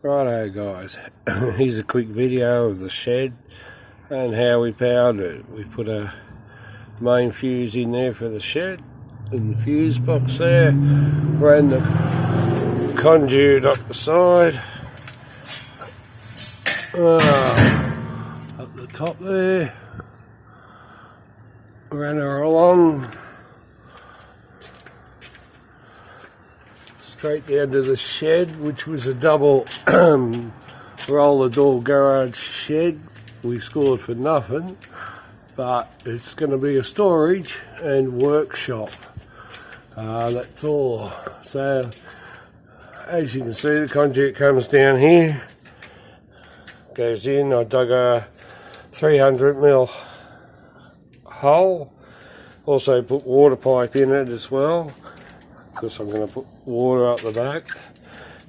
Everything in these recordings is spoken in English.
Righto guys, here's a quick video of the shed and how we powered it. We put a main fuse in there for the shed in the fuse box there, ran the conduit up the side, up the top there, ran her along straight down to the shed, which was a double roller door garage shed. We scored for nothing, but it's going to be a storage and workshop. That's all. So as you can see, the conduit comes down here, goes in. I dug a 300mm hole, also put water pipe in it as well, because I'm going to put water up the back.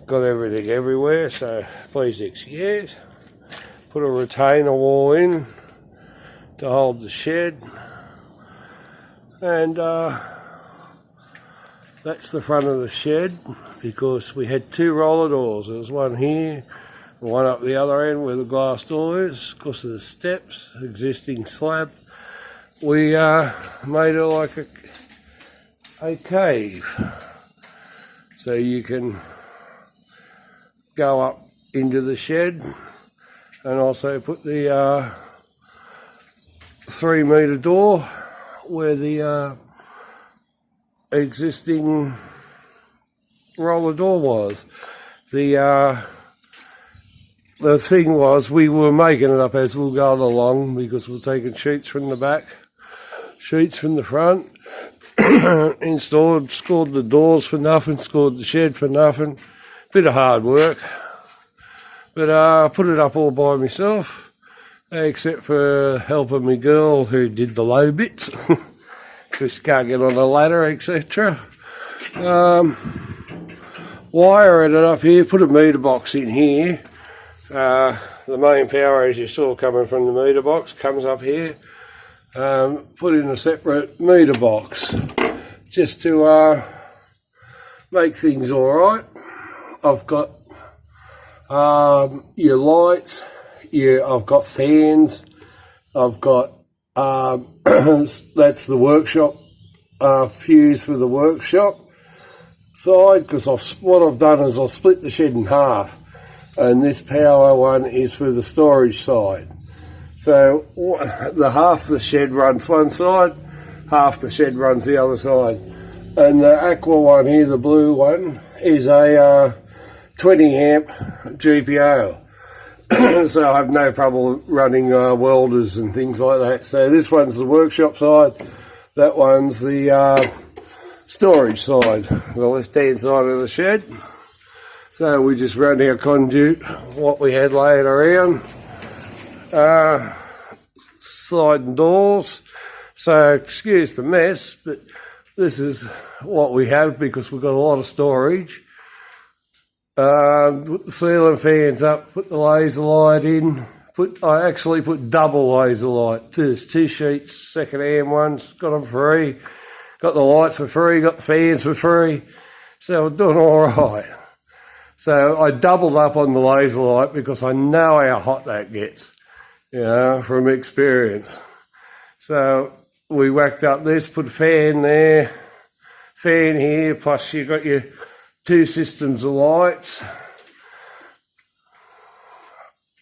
Got everything everywhere, so please excuse. Put a retainer wall in to hold the shed, and that's the front of the shed, because we had two roller doors. There was one here and one up the other end where the glass door is. Because of the steps, existing slab, we made it like a cave, so you can go up into the shed, and also put the 3-metre door where the existing roller door was. The thing was, we were making it up as we were going along, because we're taking sheets from the back, sheets from the front, installed, scored the doors for nothing, scored the shed for nothing. Bit of hard work, but I put it up all by myself, except for helping my girl who did the low bits, because she can't get on a ladder, etc. Wiring it up here, put a meter box in here. The main power, as you saw coming from the meter box, comes up here. Put in a separate meter box just to make things alright. I've got your lights, I've got fans, I've got that's the workshop fuse for the workshop side, because what I've done is I've split the shed in half, and this power one is for the storage side. So the half of the shed runs one side, half the shed runs the other side. And the aqua one here, the blue one, is a 20 amp GPO. So I have no trouble running welders and things like that. So this one's the workshop side, that one's the storage side, the left hand side of the shed. So we just run our conduit, what we had laying around. Sliding doors, so excuse the mess, but this is what we have, because we've got a lot of storage. Put the ceiling fans up, put the laser light in, I actually put double laser light. There's 2 sheets, second-hand ones, got them free, got the lights for free, got the fans for free, so we're doing all right. So I doubled up on the laser light, because I know how hot that gets, from experience. So we whacked up this, put a fan there, fan here, plus you've got your 2 systems of lights.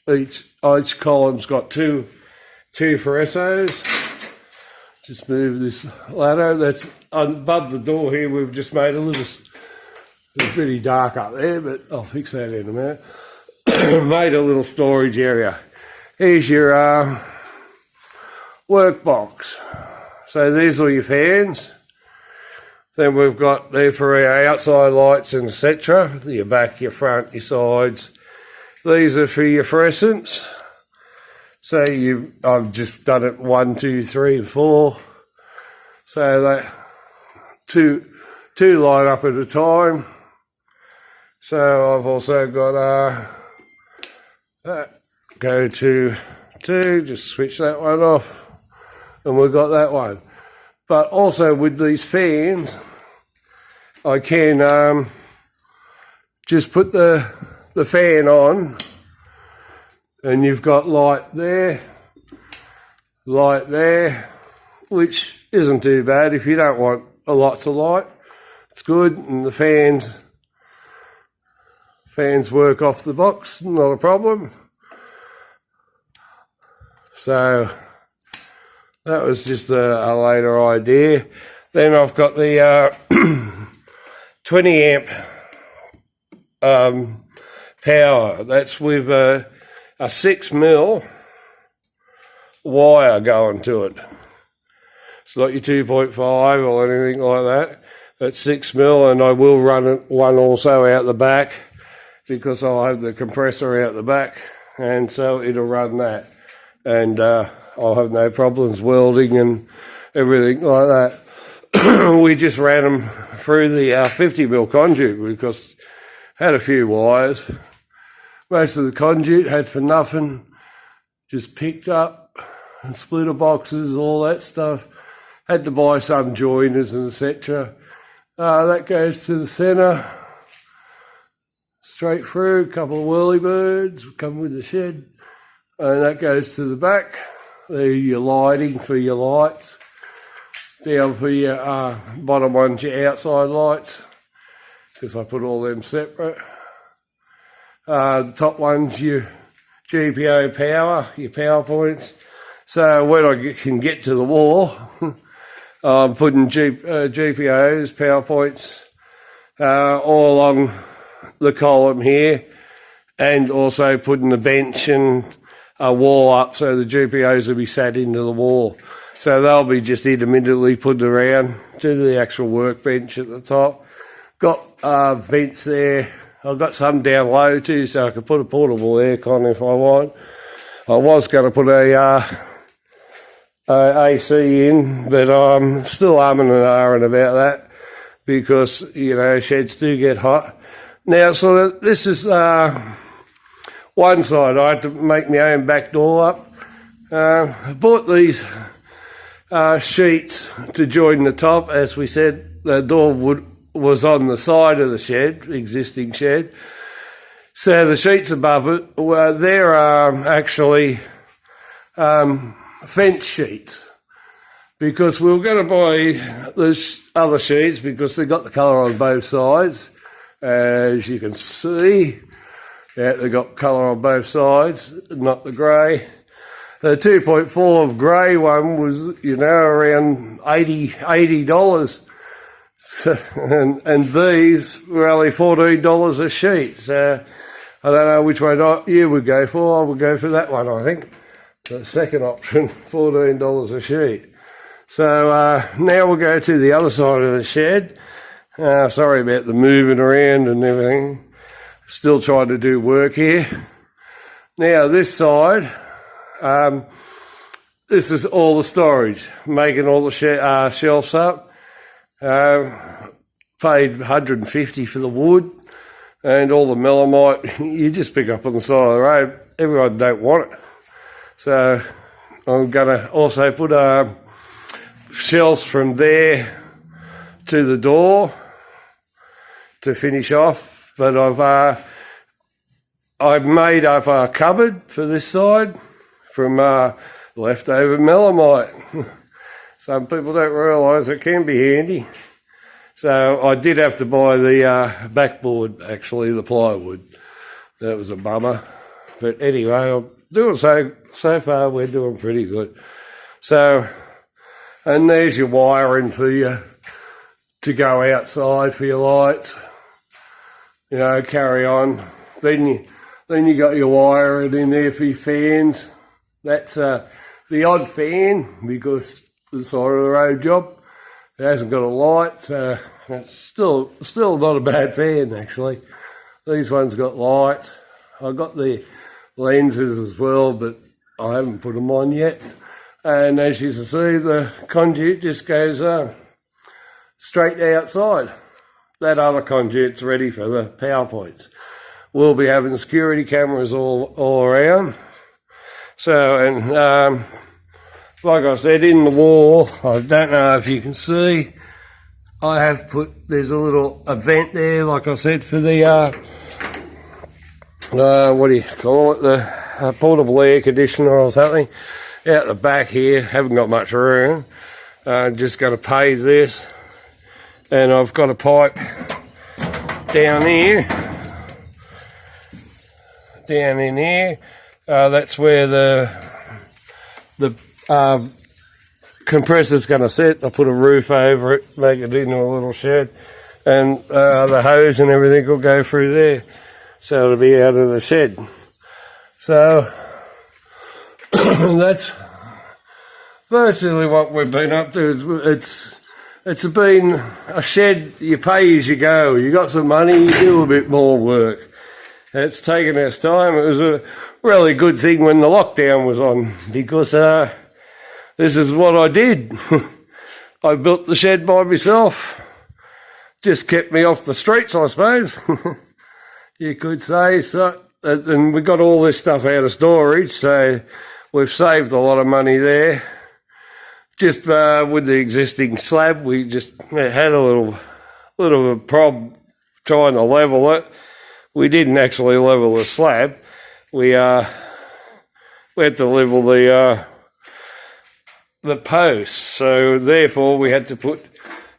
Each column's got two fluorescents. Just move this ladder. That's above the door here. We've just made a little, it's pretty dark up there, but I'll fix that in a minute. Made a little storage area. Here's your workbox. So these are your fans. Then we've got there for our outside lights and etc. Your back, your front, your sides. These are for your fluorescents. So I've just done it 1, 2, 3, and 4. So that two light up at a time. So I've also got go to 2, just switch that one off, and we've got that one. But also with these fans, I can just put the the fan on, and you've got light there, which isn't too bad if you don't want a lots of light. It's good, and the fans work off the box, not a problem. So that was just a later idea. Then I've got the 20 amp power. That's with a 6mm wire going to it. It's not your 2.5 or anything like that. It's 6mm, and I will run one also out the back because I'll have the compressor out the back, and so it'll run that. And I'll have no problems welding and everything like that. We just ran them through the 50mm conduit because had a few wires. Most of the conduit had for nothing, just picked up and splitter boxes, all that stuff. Had to buy some joiners and etc. That goes to the centre, straight through, a couple of whirlybirds come with the shed, and that goes to the back. There your lighting for your lights. Down for your bottom ones, your outside lights, because I put all them separate. The top ones, your GPO power, your power points. So when I can get to the wall, I'm putting GPOs, power points, all along the column here, and also putting the bench and a wall up so the GPOs will be sat into the wall. So they'll be just intermittently put around to the actual workbench at the top. Got vents there. I've got some down low too, so I can put a portable aircon if I want. I was going to put a AC in, but I'm still umming and ahhing about that because, you know, sheds do get hot. Now, so this is one side. I had to make my own back door up. I bought these sheets to join the top. As we said, the door was on the side of the shed, existing shed. So the sheets above it, well, they're actually fence sheets, because we were going to buy the other sheets because they got the colour on both sides. As you can see, yeah, they got colour on both sides, not the grey. The 2.4 grey one was, you know, around $80. So, and these were only $14 a sheet. So I don't know which one you would go for. I would go for that one, I think. The second option, $14 a sheet. So now we'll go to the other side of the shed. Sorry about the moving around and everything. Still trying to do work here. Now this side, this is all the storage, making all the shelves up. Paid $150 for the wood and all the melamite. You just pick up on the side of the road. Everyone don't want it. So I'm going to also put shelves from there to the door to finish off. But I've made up a cupboard for this side from leftover melamite. Some people don't realise it can be handy. So I did have to buy the backboard, actually, the plywood. That was a bummer. But anyway, I'm doing so far, we're doing pretty good. So, and there's your wiring for you to go outside for your lights. You know, carry on. Then you got your wiring in there for your fans. That's the odd fan, because the side of the road job, it hasn't got a light, so it's still not a bad fan actually. These ones got lights. I've got the lenses as well, but I haven't put them on yet. And as you can see, the conduit just goes straight outside. That other conduit's ready for the power points. We'll be having security cameras all around. So, and like I said, in the wall, I don't know if you can see, I have put, there's a little vent there, like I said, for the what do you call it, the portable air conditioner or something out the back here. Haven't got much room. Just going to pay this, and I've got a pipe down here, down in here. That's where the compressor's going to sit. I put a roof over it, make it into a little shed, and the hose and everything will go through there, so it'll be out of the shed. So that's virtually what we've been up to. It's been a shed. You pay as you go. You got some money, you do a bit more work. It's taken its time. It was a really good thing when the lockdown was on, because this is what I did. I built the shed by myself. Just kept me off the streets, I suppose. You could say. So, and we got all this stuff out of storage, so we've saved a lot of money there. Just with the existing slab, we just had a little of a problem trying to level it. We didn't actually level the slab. We had to level the posts, so therefore we had to put,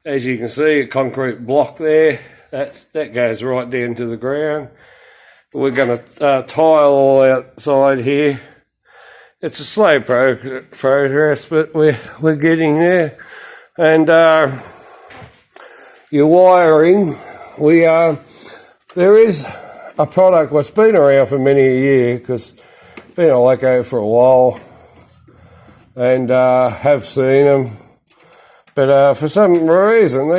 as you can see, a concrete block there. That goes right down to the ground. We're going to tile all outside here. It's a slow progress, but we're getting there. And your wiring, there is a product that's been around for many a year, because it's been a Leco for a while, and have seen them, but for some reason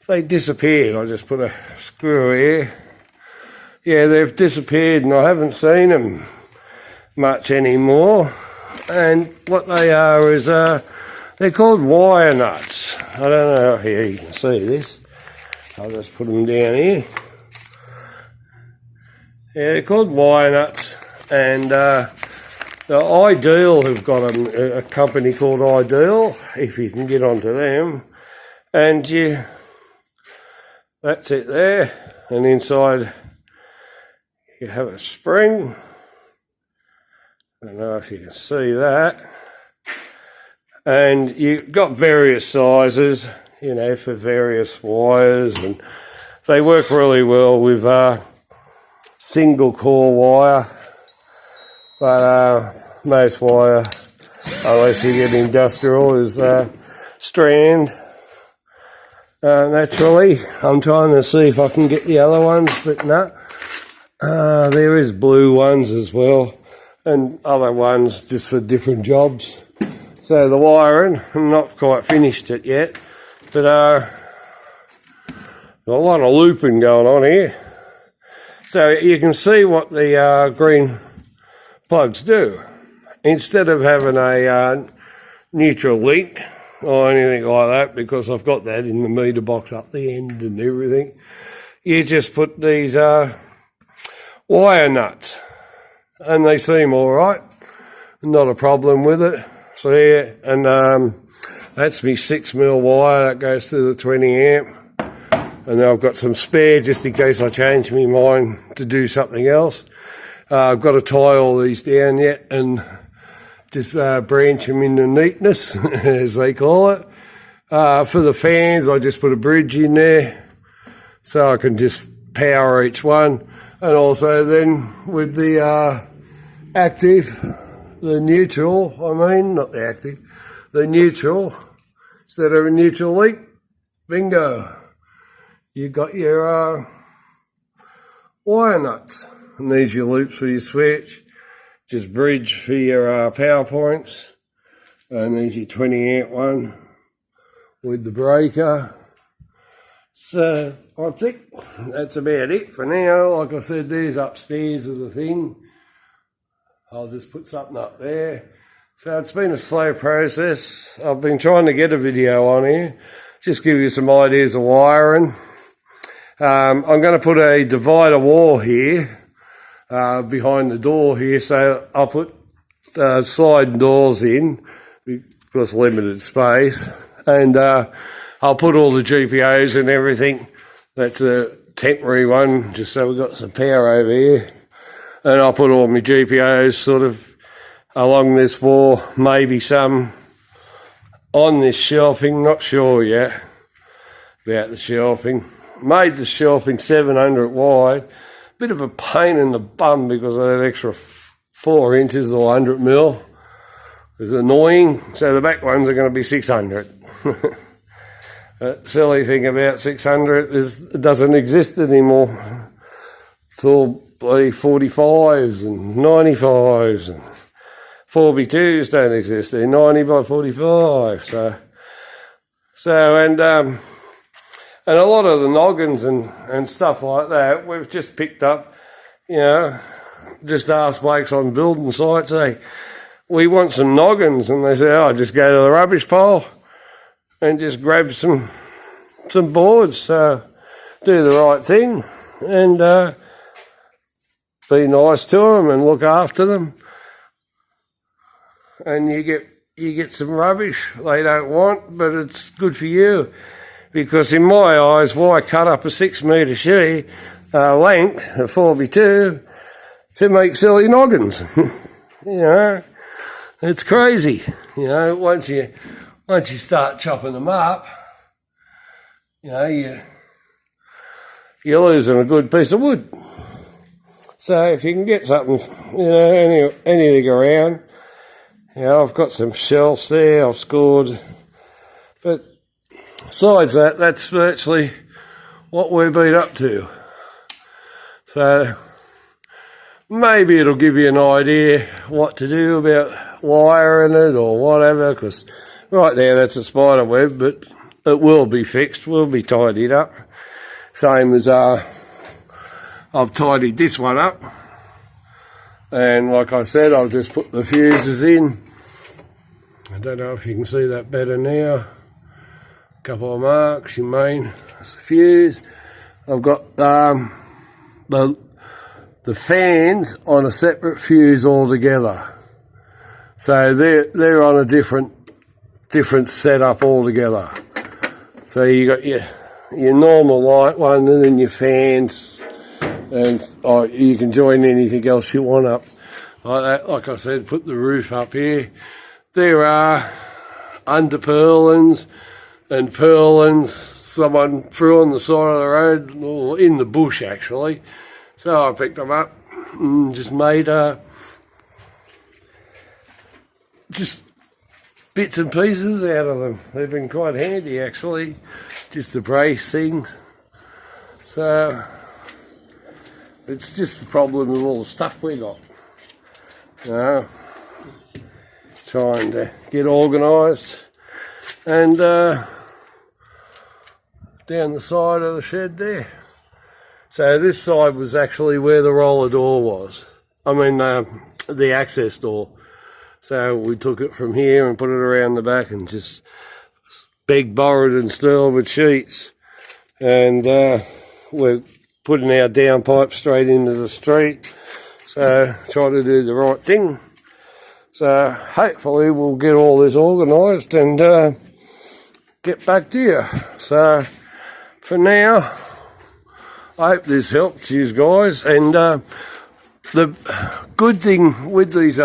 they disappeared. I just put a screw here. Yeah, they've disappeared, and I haven't seen them much anymore. And what they are is they're called wire nuts. I don't know if you can see this. I'll just put them down here. Yeah, they're called wire nuts, and the Ideal have got a company called Ideal, if you can get onto them, and that's it there. And inside you have a spring. I don't know if you can see that. And you've got various sizes, for various wires, and they work really well with single core wire, but most wire, unless you get industrial, is strand. Naturally, I'm trying to see if I can get the other ones, but no. There is blue ones as well, and other ones just for different jobs. So the wiring, I'm not quite finished it yet, but got a lot of looping going on here. So you can see what the green plugs do. Instead of having a neutral link or anything like that, because I've got that in the meter box up the end and everything, you just put these wire nuts, and they seem all right. Not a problem with it. So yeah, and that's me 6mm wire that goes to the 20 amp. And then I've got some spare just in case I change my mind to do something else. I've got to tie all these down yet and just branch them into neatness, as they call it. For the fans, I just put a bridge in there so I can just power each one. And also then with the active, the neutral, not the active, the neutral, instead of a neutral leak, bingo. You got your wire nuts, and these are your loops for your switch, just bridge for your power points, and there's your 20 amp one with the breaker. So I think that's about it for now. Like I said, there's upstairs of the thing. I'll just put something up there. So it's been a slow process. I've been trying to get a video on here, just give you some ideas of wiring. I'm going to put a divider wall here behind the door here, so I'll put sliding doors in because limited space, and I'll put all the GPOs and everything. That's a temporary one, just so we've got some power over here. And I'll put all my GPOs sort of along this wall, maybe some on this shelving, not sure yet about the shelving. Made the shelving 700 wide, bit of a pain in the bum because of that extra 4 inches or 100 mil. It's annoying, so the back ones are going to be 600. The silly thing about 600 is it doesn't exist anymore. It's all bloody 45s and 95s and 4x2s don't exist. They're 90 by 45. So and a lot of the noggins and stuff like that, we've just picked up, you know, just asked blokes on building sites, hey, we want some noggins, and they say, oh, just go to the rubbish pile and just grab some boards. So do the right thing and be nice to them and look after them, and you get some rubbish they don't want, but it's good for you, because in my eyes, why cut up a 6 metre sheet length, a 4x2, to make silly noggins? You know, it's crazy. You know, once you start chopping them up, you know, you're losing a good piece of wood. So if you can get something, you know, anything around, you know, I've got some shelves there I've scored, but besides that, that's virtually what we've been up to. So maybe it'll give you an idea what to do about wiring it or whatever, because right now that's a spider web, but it will be fixed, will be tidied up. Same as I've tidied this one up, and like I said, I'll just put the fuses in. I don't know if you can see that better now. A couple of marks, you mean, that's the fuse. I've got the fans on a separate fuse altogether, so they're on a different setup altogether. So you got your normal light one, and then your fans, and you can join anything else you want up like that. Like I said, put the roof up here. There are under purlins and purlins someone threw on the side of the road, or in the bush actually. So I picked them up and just made just bits and pieces out of them. They've been quite handy actually, just to brace things. So it's just the problem with all the stuff we got. You know, trying to get organised. And down the side of the shed there. So this side was actually where the roller door was. I mean, the access door. So we took it from here and put it around the back and just begged, borrowed and stole with sheets. And we're putting our downpipe straight into the street. So trying to do the right thing. So hopefully we'll get all this organised and get back to you. So for now, I hope this helped you guys. And the good thing with these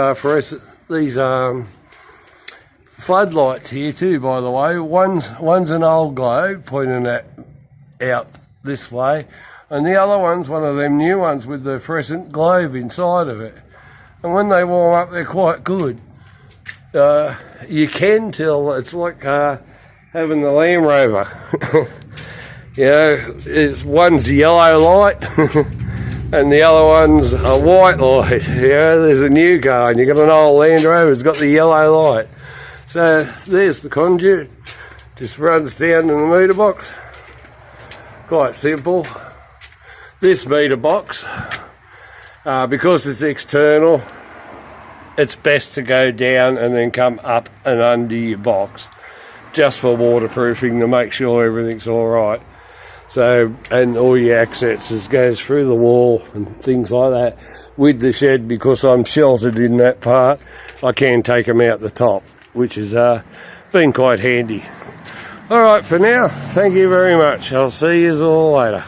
floodlights here too, by the way, one's an old globe pointing that out this way, and the other one's one of them new ones with the fluorescent globe inside of it. And when they warm up, they're quite good. You can tell it's like having the Land Rover. You know, one's yellow light and the other one's a white light. You know, there's a new car and you've got an old Land Rover, it's got the yellow light. So there's the conduit, just runs down in the meter box. Quite simple. This meter box, because it's external, it's best to go down and then come up and under your box, just for waterproofing, to make sure everything's all right. So, and all your accesses goes through the wall and things like that. With the shed, because I'm sheltered in that part, I can take them out the top, which has been quite handy. All right, for now, thank you very much. I'll see you all later.